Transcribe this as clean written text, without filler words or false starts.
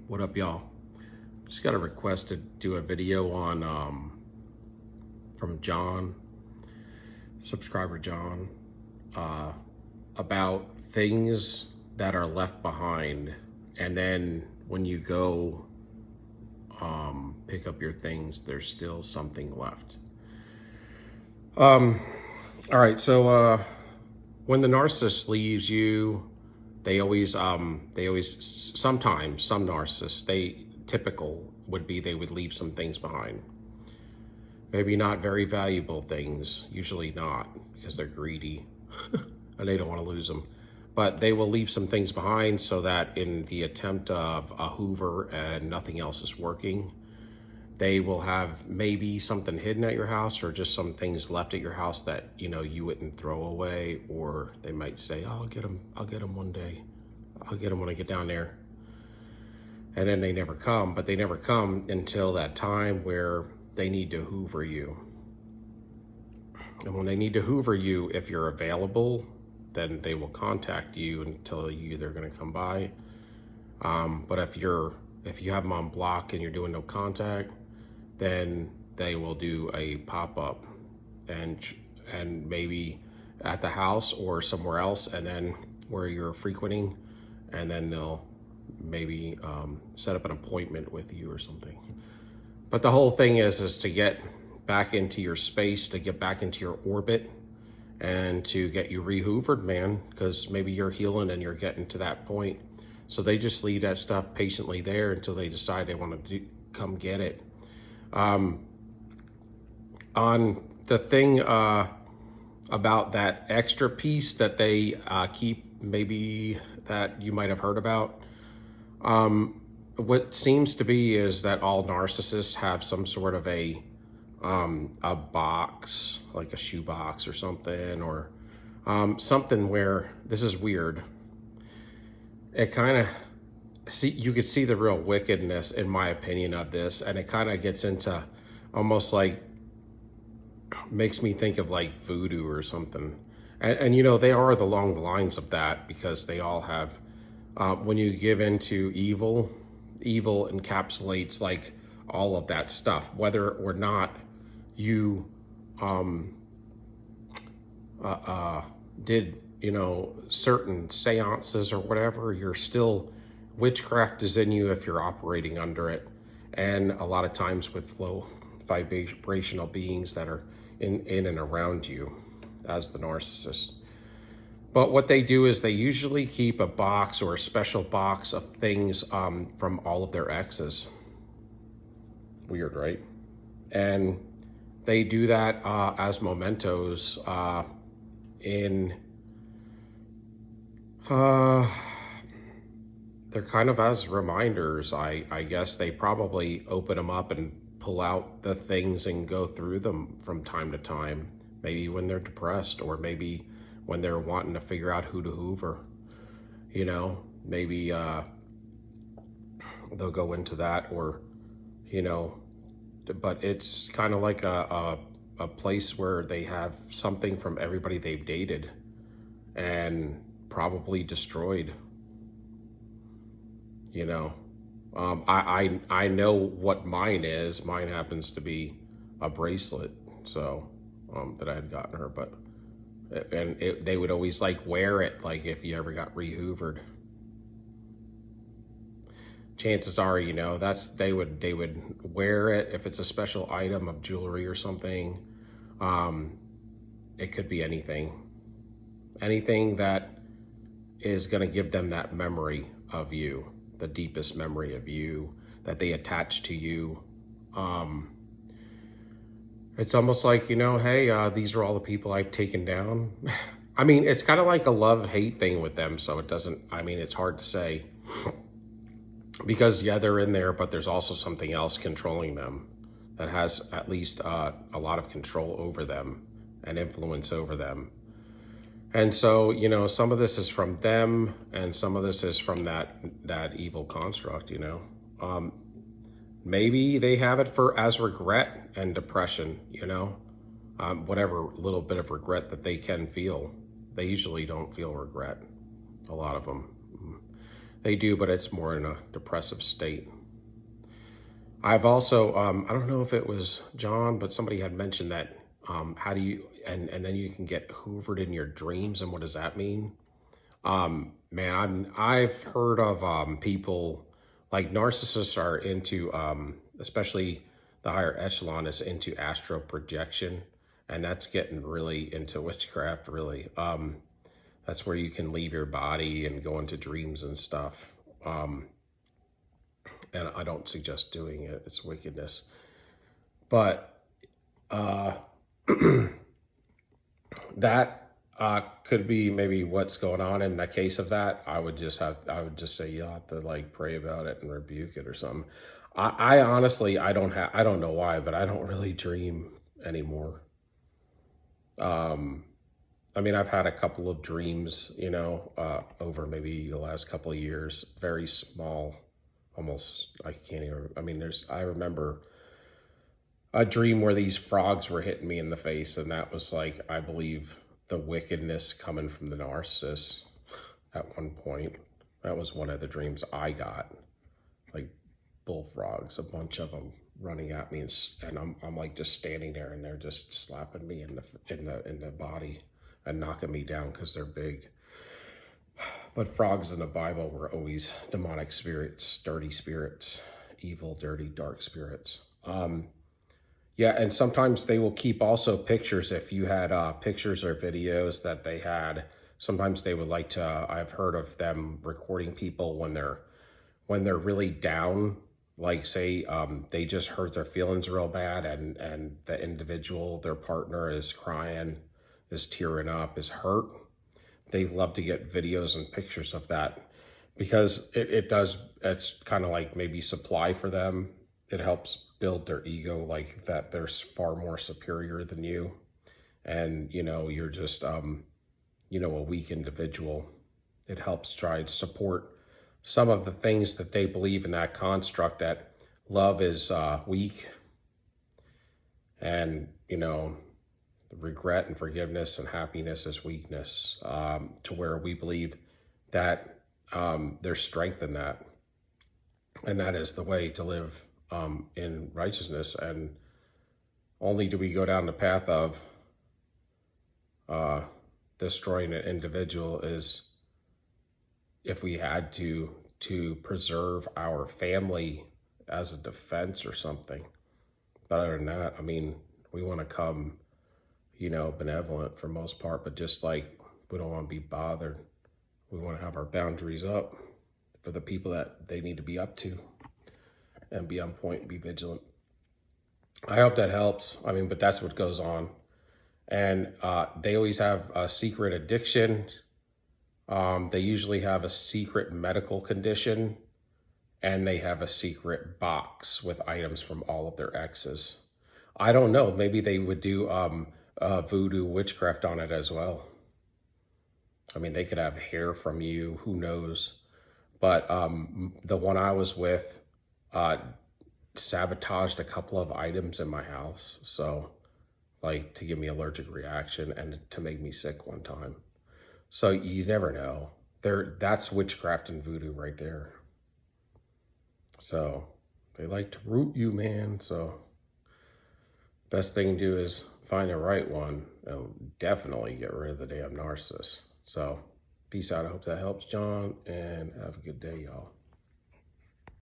What up, y'all? Just got a request to do a video on from John, subscriber John, about things that are left behind, and then when you go pick up your things, there's still something left. All right, so when the narcissist leaves you, they always sometimes some narcissists, they typical would be they would leave some things behind. Maybe not very valuable things, usually not, because they're greedy and they don't want to lose them. But they will leave some things behind so that in the attempt of a Hoover and nothing else is working, they will have maybe something hidden at your house or just some things left at your house that, you know, you wouldn't throw away. Or they might say, oh, I'll get them one day. I'll get them when I get down there. And then they never come, but they never come until that time where they need to Hoover you. And when they need to Hoover you, if you're available, then they will contact you and tell you they're going to come by. But if you have them on block and you're doing no contact, then they will do a pop-up and maybe at the house or somewhere else, and then where you're frequenting, and then they'll maybe set up an appointment with you or something. But the whole thing is to get back into your space, to get back into your orbit, and to get you re-hoovered, man, because maybe you're healing and you're getting to that point. So they just leave that stuff patiently there until they decide they want to come get it. On the thing about that extra piece that they keep, maybe that you might have heard about, what seems to be is that all narcissists have some sort of a box, like a shoe box or something, or something where, this is weird, it kind of, you could see the real wickedness, in my opinion, of this, and it kind of gets into almost like, makes me think of like voodoo or something. And you know, they are along the lines of that, because they all have, when you give into evil encapsulates like all of that stuff, whether or not you did, you know, certain seances or whatever, you're still, witchcraft is in you if you're operating under it. And a lot of times with low vibrational beings that are in and around you as the narcissist. But what they do is they usually keep a box or a special box of things from all of their exes. Weird, right? And they do that as mementos they're kind of as reminders. I guess they probably open them up and pull out the things and go through them from time to time, maybe when they're depressed, or maybe when they're wanting to figure out who to Hoover, you know, maybe they'll go into that, or, you know, but it's kind of like a place where they have something from everybody they've dated and probably destroyed, you know. I know what mine is. Mine happens to be a bracelet, so that I had gotten her, but they would always like wear it, like if you ever got re-hoovered. Chances are, you know, that's they would wear it if it's a special item of jewelry or something. It could be anything that is going to give them that memory of you, the deepest memory of you that they attach to you. It's almost like, you know, hey, these are all the people I've taken down. I mean, it's kind of like a love-hate thing with them, so it doesn't, I mean, it's hard to say. Because, yeah, they're in there, but there's also something else controlling them that has at least a lot of control over them and influence over them. And so, you know, some of this is from them, and some of this is from that evil construct, you know. Maybe they have it as regret and depression, you know, whatever little bit of regret that they can feel. They usually don't feel regret, a lot of them. They do, but it's more in a depressive state. I've also, I don't know if it was John, but somebody had mentioned that, how do you, and then you can get hoovered in your dreams. And what does that mean? Man, I've heard of, people like narcissists are into, especially the higher echelon is into astral projection. And that's getting really into witchcraft, really. That's where you can leave your body and go into dreams and stuff. Um, and I don't suggest doing it. It's wickedness. But uh, that could be maybe what's going on in the case of that. I would just say you'll have to like pray about it and rebuke it or something. I honestly, I don't know why, but I don't really dream anymore. Um, I mean, I've had a couple of dreams, over maybe the last couple of years, very small, almost, I can't even, I mean, I remember a dream where these frogs were hitting me in the face, and that was like, I believe, the wickedness coming from the narcissist at one point. That was one of the dreams I got, like bullfrogs, a bunch of them running at me, and I'm like just standing there, and they're just slapping me in the body and knocking me down because they're big. But frogs in the Bible were always demonic spirits, dirty spirits, evil, dirty, dark spirits. Yeah, and sometimes they will keep also pictures. If you had pictures or videos that they had, sometimes they would like to. I've heard of them recording people when they're really down. Like say they just hurt their feelings real bad, and the individual, their partner, is crying, is tearing up, is hurt. They love to get videos and pictures of that because it does, it's kind of like maybe supply for them. It helps build their ego, like that they're far more superior than you. And, you're just, a weak individual. It helps try to support some of the things that they believe in that construct that love is weak, and, regret and forgiveness and happiness is weakness, to where we believe that there's strength in that. And that is the way to live in righteousness. And only do we go down the path of destroying an individual is if we had to preserve our family as a defense or something. But other than that, I mean, we want to come, benevolent for most part, but just like we don't want to be bothered. We want to have our boundaries up for the people that they need to be up to and be on point and be vigilant. I hope that helps. I mean, but that's what goes on. And they always have a secret addiction. They usually have a secret medical condition, and they have a secret box with items from all of their exes. I don't know. Maybe they would do voodoo witchcraft on it as well. I mean, they could have hair from you. Who knows? But the one I was with sabotaged a couple of items in my house. So, like, to give me allergic reaction and to make me sick one time. So you never know. That's witchcraft and voodoo right there. So they like to root you, man. So best thing to do is find the right one and definitely get rid of the damn narcissist. So peace out. I hope that helps, John, and have a good day, y'all.